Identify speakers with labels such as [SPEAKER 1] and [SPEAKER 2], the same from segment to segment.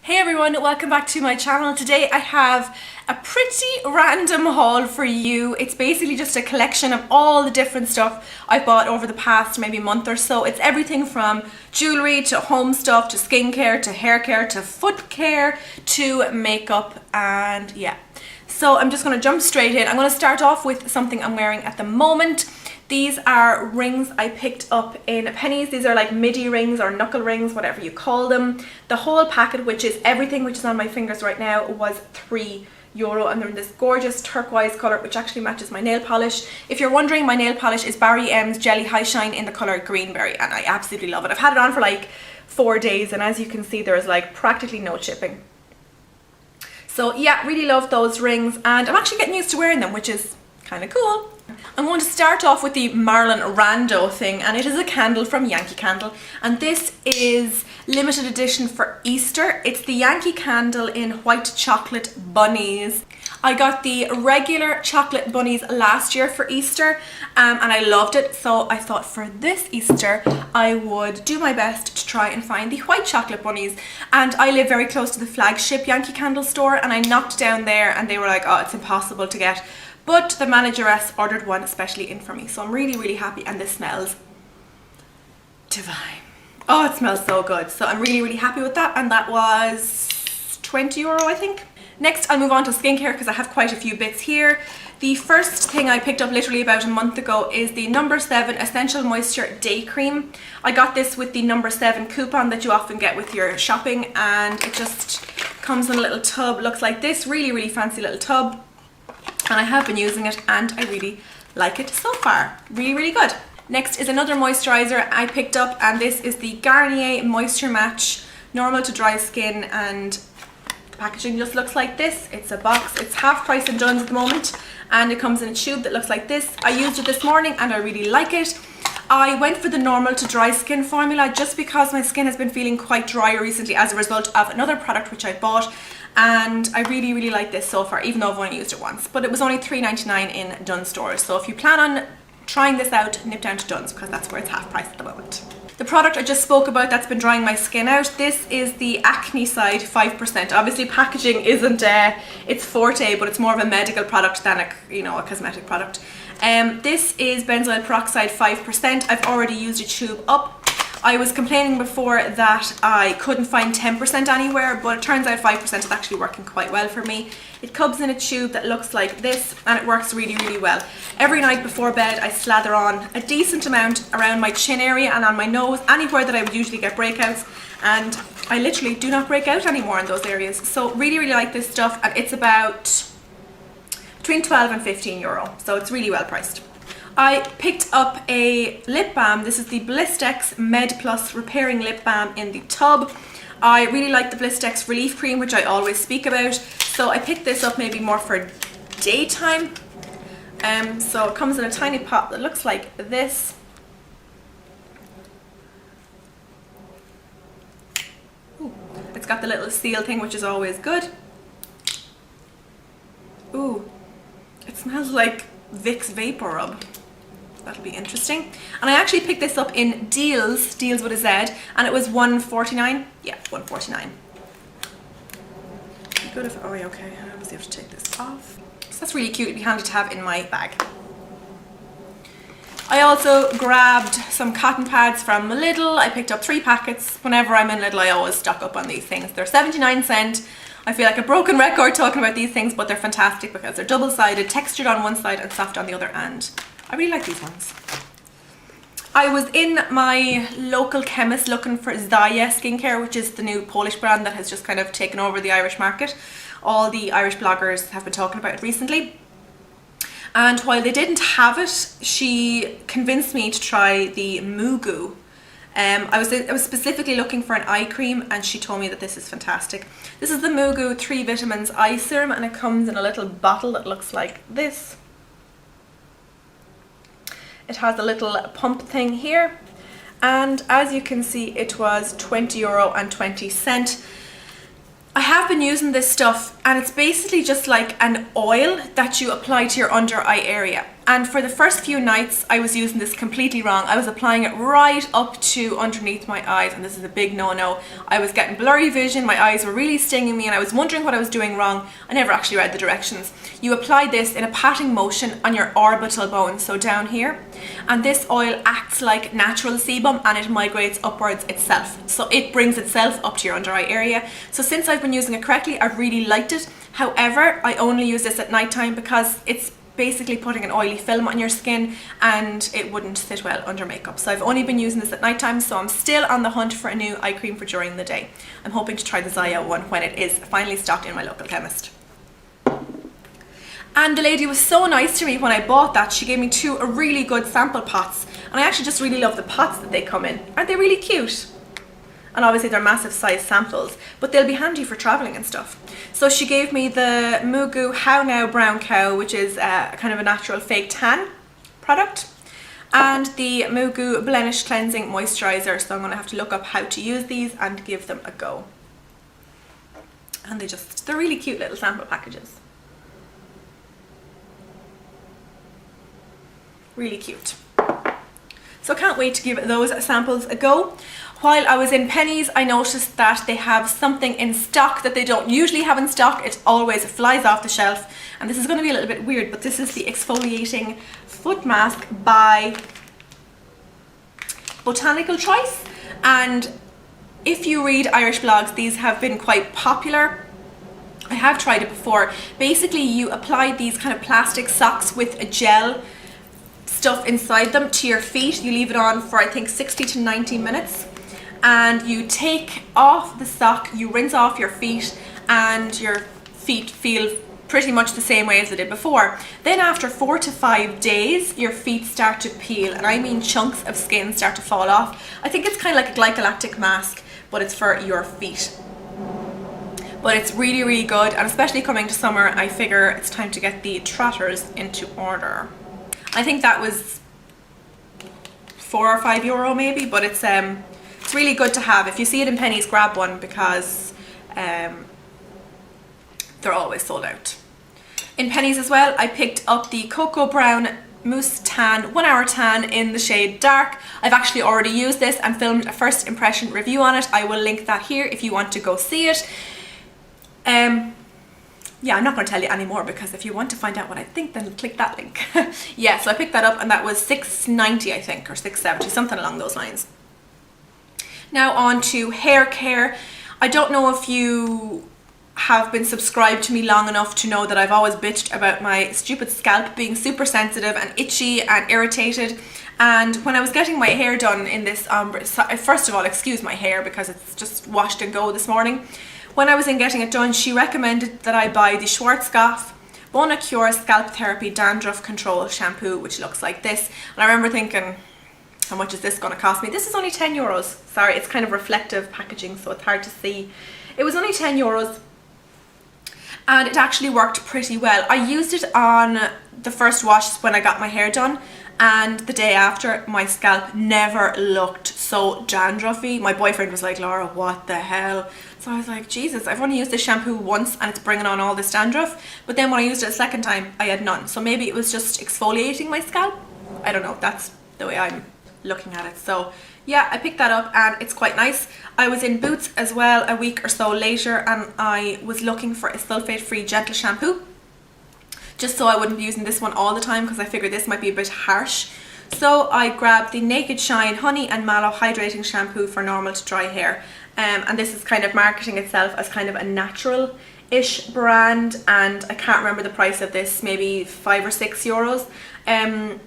[SPEAKER 1] Hey everyone, welcome back to my channel. Today I have a pretty random haul for you. It's basically just a collection of all the different stuff I've bought over the past maybe month or so. It's everything from jewelry to home stuff to skincare to hair care to foot care to makeup, and yeah. So I'm just going to jump straight in. I'm going to start off with something I'm wearing at the moment. These are rings I picked up in Penneys. These are like midi rings or knuckle rings, whatever you call them. The whole packet, which is everything which is on my fingers right now, was €3, and they're in this gorgeous turquoise colour, which actually matches my nail polish. If you're wondering, my nail polish is Barry M's Jelly High Shine in the colour Greenberry, and I absolutely love it. I've had it on for like 4 days, and as you can see, there is like practically no chipping. So yeah, really love those rings, and I'm actually getting used to wearing them, which is kind of cool. I'm going to start off with the Marilyn Rando thing, and it is a candle from Yankee Candle, and this is limited edition for Easter. It's the Yankee Candle in white chocolate bunnies. I got the regular chocolate bunnies last year for Easter, and I loved it, so I thought for this Easter I would do my best to try and find the white chocolate bunnies. And I live very close to the flagship Yankee Candle store, and I knocked down there and they were like, oh, it's impossible to get. But the manageress ordered one especially in for me, so I'm really happy, and this smells divine. Oh, it smells so good. So I'm really happy with that, and that was €20, I think. Next, I'll move on to skincare because I have quite a few bits here. The first thing I picked up literally about a month ago is the No. 7 Essential Moisture Day Cream. I got this with the No. 7 coupon that you often get with your shopping, and it just comes in a little tub, looks like this, really fancy little tub. And I have been using it and I really like it so far. Really good. Next is another moisturizer I picked up, and this is the Garnier Moisture Match Normal to Dry Skin, and the packaging just looks like this. It's a box. It's half price in Dunnes at the moment, and it comes in a tube that looks like this. I used it this morning and I really like it. I went for the normal to dry skin formula just because my skin has been feeling quite dry recently as a result of another product which I bought, and I really like this so far, even though I've only used it once. But it was only $3.99 in Dunnes stores, so if you plan on trying this out, nip down to Dunnes because that's where it's half price at the moment. The product I just spoke about that's been drying my skin out, this is the Acne Side 5%. Obviously packaging isn't its forte, but it's more of a medical product than a cosmetic product. This is benzoyl peroxide 5%. I've already used a tube up. I was complaining before that I couldn't find 10% anywhere, but it turns out 5% is actually working quite well for me. It comes in a tube that looks like this, and it works really well. Every night before bed I slather on a decent amount around my chin area and on my nose, anywhere that I would usually get breakouts, and I literally do not break out anymore in those areas. So really like this stuff, and it's about between €12 and €15, so it's really well priced. I picked up a lip balm. This is the Blistex Med Plus Repairing Lip Balm in the tub. I really like the Blistex Relief Cream, which I always speak about, so I picked this up maybe more for daytime. So it comes in a tiny pot that looks like this. Ooh, it's got the little seal thing, which is always good. Ooh, it smells like Vicks Vapor Rub. That'll be interesting. And I actually picked this up in Deals with a Z, and it was $1.49. Yeah, $1.49. Good if, oh yeah, okay, I obviously have to take this off. So that's really cute. It'd be handy to have in my bag. I also grabbed some cotton pads from Lidl. I picked up 3 packets. Whenever I'm in Lidl, I always stock up on these things. They're 79¢. I feel like a broken record talking about these things, but they're fantastic because they're double-sided, textured on one side and soft on the other, and I really like these ones. I was in my local chemist looking for Zaya skincare, which is the new Polish brand that has just kind of taken over the Irish market. All the Irish bloggers have been talking about it recently. And while they didn't have it, she convinced me to try the Mugu. I was specifically looking for an eye cream, and she told me that this is fantastic. This is the Mugu 3 Vitamins Eye Serum, and it comes in a little bottle that looks like this. It has a little pump thing here, and as you can see, it was €20.20. I have been using this stuff, and it's basically just like an oil that you apply to your under eye area. And for the first few nights, I was using this completely wrong. I was applying it right up to underneath my eyes, and this is a big no-no. I was getting blurry vision, my eyes were really stinging me, and I was wondering what I was doing wrong. I never actually read the directions. You apply this in a patting motion on your orbital bone, so down here. And this oil acts like natural sebum, and it migrates upwards itself. So it brings itself up to your under eye area. So since I've been using it correctly, I've really liked it. However, I only use this at night time because it's basically putting an oily film on your skin and it wouldn't sit well under makeup. So I've only been using this at night time, so I'm still on the hunt for a new eye cream for during the day. I'm hoping to try the Zaya one when it is finally stocked in my local chemist. And the lady was so nice to me when I bought that. She gave me two really good sample pots, and I actually just really love the pots that they come in. Aren't they really cute? And obviously they're massive size samples, but they'll be handy for traveling and stuff. So she gave me the Mugu How Now Brown Cow, which is kind of a natural fake tan product, and the Mugu Blemish Cleansing Moisturizer. So I'm going to have to look up how to use these and give them a go. And they're really cute little sample packages. Really cute. So I can't wait to give those samples a go. While I was in Penneys, I noticed that they have something in stock that they don't usually have in stock. It always flies off the shelf. And this is going to be a little bit weird, but this is the exfoliating foot mask by Botanical Choice. And if you read Irish blogs, these have been quite popular. I have tried it before. Basically, you apply these kind of plastic socks with a gel stuff inside them to your feet. You leave it on for I think 60 to 90 minutes. And you take off the sock, you rinse off your feet, and your feet feel pretty much the same way as they did before. Then after 4 to 5 days, your feet start to peel, and I mean chunks of skin start to fall off. I think it's kind of like a glycolactic mask, but it's for your feet. But it's really, really good, and especially coming to summer, I figure it's time to get the trotters into order. I think that was €4 or €5 maybe, but it's really good to have. If you see it in Penneys, grab one because they're always sold out. In Penneys as well, I picked up the Cocoa Brown Mousse Tan 1 Hour Tan in the shade Dark. I've actually already used this and filmed a first impression review on it. I will link that here if you want to go see it. Yeah, I'm not going to tell you anymore because if you want to find out what I think, then click that link. Yeah, so I picked that up and that was $6.90 I think, or $6.70, something along those lines. Now on to hair care. I don't know if you have been subscribed to me long enough to know that I've always bitched about my stupid scalp being super sensitive and itchy and irritated. And when I was getting my hair done in this ombre, first of all, excuse my hair because it's just washed and go this morning. When I was in getting it done, she recommended that I buy the Schwarzkopf Bonacure Scalp Therapy Dandruff Control Shampoo, which looks like this. And I remember thinking, how much is this going to cost me? This is only €10. Sorry, it's kind of reflective packaging, so it's hard to see. It was only €10 and it actually worked pretty well. I used it on the first wash when I got my hair done, and the day after, my scalp never looked so dandruffy. My boyfriend was like, Laura, what the hell? So I was like, Jesus, I've only used this shampoo once and it's bringing on all this dandruff. But then when I used it a second time, I had none. So maybe it was just exfoliating my scalp. I don't know, that's the way I'm looking at it. So yeah, I picked that up and it's quite nice. I was in Boots as well a week or so later and I was looking for a sulfate-free gentle shampoo, just so I wouldn't be using this one all the time because I figured this might be a bit harsh. So I grabbed the Naked Shine Honey and Mallow Hydrating Shampoo for normal to dry hair. And this is kind of marketing itself as kind of a natural-ish brand, and I can't remember the price of this, maybe €5 or €6.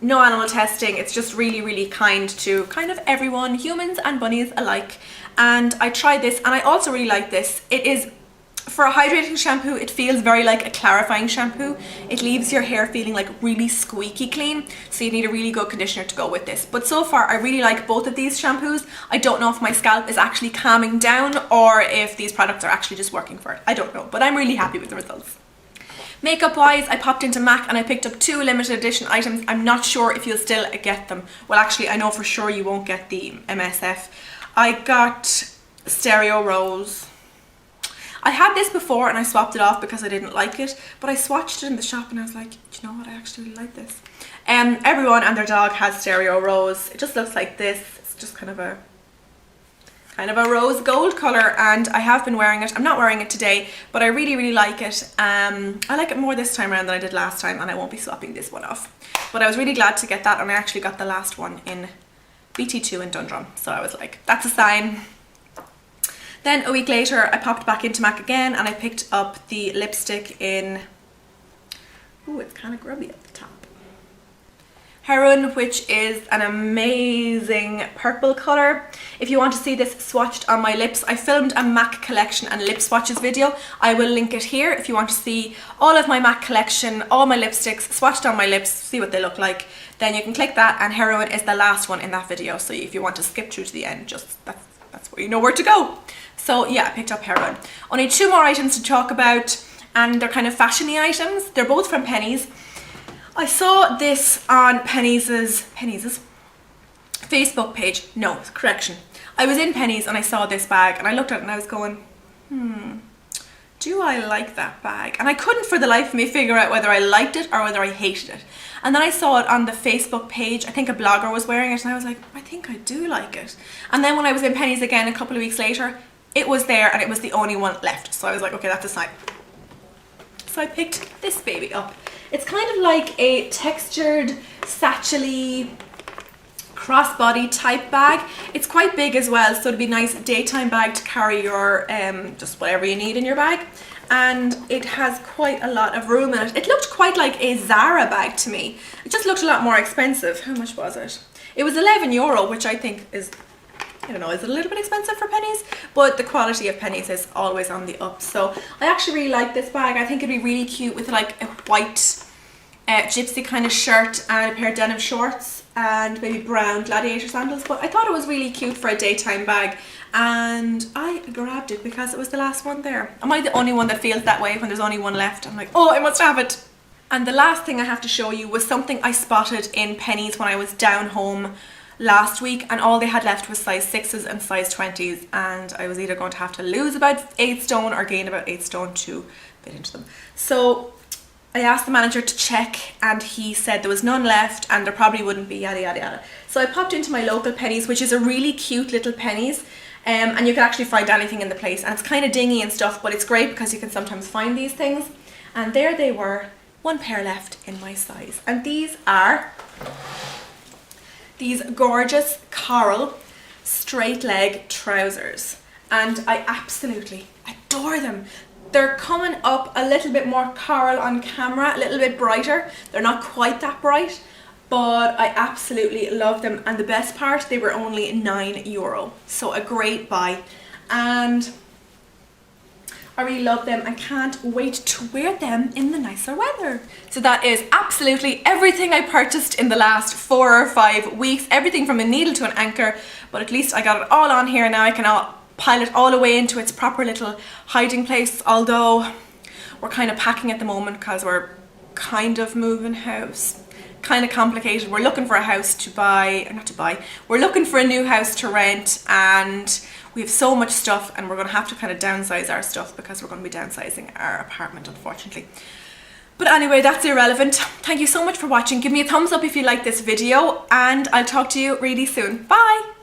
[SPEAKER 1] No animal testing, it's just really, really kind to kind of everyone, humans and bunnies alike. And I tried this and I also really like this. It is, for a hydrating shampoo, it feels very like a clarifying shampoo. It leaves your hair feeling like really squeaky clean, so you need a really good conditioner to go with this. But so far I really like both of these shampoos. I don't know if my scalp is actually calming down or if these products are actually just working for it. I don't know, but I'm really happy with the results. Makeup wise, I popped into MAC and I picked up 2 limited edition items. I'm not sure if you'll still get them. Well, actually, I know for sure you won't get the MSF. I got Stereo Rose. I had this before and I swapped it off because I didn't like it, but I swatched it in the shop and I was like, do you know what, I actually really like this. Everyone and their dog has Stereo Rose. It just looks like this. It's just kind of a rose gold colour, and I have been wearing it. I'm not wearing it today, but I really, really like it. I like it more this time around than I did last time, and I won't be swapping this one off. But I was really glad to get that, and I actually got the last one in BT2 in Dundrum, so I was like, that's a sign. Then a week later I popped back into MAC again and I picked up the lipstick in, ooh, it's kind of grubby at the top, Heroin, which is an amazing purple colour. If you want to see this swatched on my lips, I filmed a MAC collection and lip swatches video. I will link it here if you want to see all of my MAC collection, all my lipsticks swatched on my lips, see what they look like. Then you can click that, and Heroin is the last one in that video. So if you want to skip through to the end, just that's where you know where to go. So yeah, I picked up Heroin. Only 2 more items to talk about, and they're kind of fashiony items. They're both from Penneys. I saw this on Penneys' Facebook page. No, correction. I was in Penneys and I saw this bag and I looked at it and I was going, do I like that bag? And I couldn't for the life of me figure out whether I liked it or whether I hated it. And then I saw it on the Facebook page. I think a blogger was wearing it and I was like, I think I do like it. And then when I was in Penneys again a couple of weeks later, it was there and it was the only one left. So I was like, okay, that's a sign. So I picked this baby up. It's kind of like a textured, satchel-y, crossbody type bag. It's quite big as well, so it'd be a nice daytime bag to carry your, just whatever you need in your bag. And it has quite a lot of room in it. It looked quite like a Zara bag to me. It just looked a lot more expensive. How much was it? It was €11, which I think is, I don't know, is it a little bit expensive for Penneys? But the quality of Penneys is always on the up. So I actually really like this bag. I think it'd be really cute with like a white gypsy kind of shirt and a pair of denim shorts and maybe brown gladiator sandals. But I thought it was really cute for a daytime bag and I grabbed it because it was the last one there. Am I the only one that feels that way when there's only one left? I'm like, oh, I must have it. And the last thing I have to show you was something I spotted in Penneys when I was down home last week, and all they had left was size 6s and size 20s, and I was either going to have to lose about 8 stone or gain about 8 stone to fit into them. So I asked the manager to check and he said there was none left and there probably wouldn't be, yada yada yada. So I popped into my local Penneys, which is a really cute little Penneys, and you can actually find anything in the place, and it's kind of dingy and stuff, but it's great because you can sometimes find these things. And there they were, 1 pair left in my size, and these are these gorgeous coral straight leg trousers, and I absolutely adore them. They're coming up a little bit more coral on camera, a little bit brighter. They're not quite that bright, but I absolutely love them, and the best part, they were only €9, so a great buy, and I really love them and can't wait to wear them in the nicer weather. So that is absolutely everything I purchased in the last 4 or 5 weeks, everything from a needle to an anchor, but at least I got it all on here. Now I can pile it all away into its proper little hiding place, although we're kind of packing at the moment because we're kind of moving house. Kind of complicated. We're looking for a house to buy, or not to buy, we're looking for a new house to rent, and we have so much stuff and we're going to have to kind of downsize our stuff because we're going to be downsizing our apartment, unfortunately. But anyway, that's irrelevant. Thank you so much for watching. Give me a thumbs up if you like this video, and I'll talk to you really soon. Bye!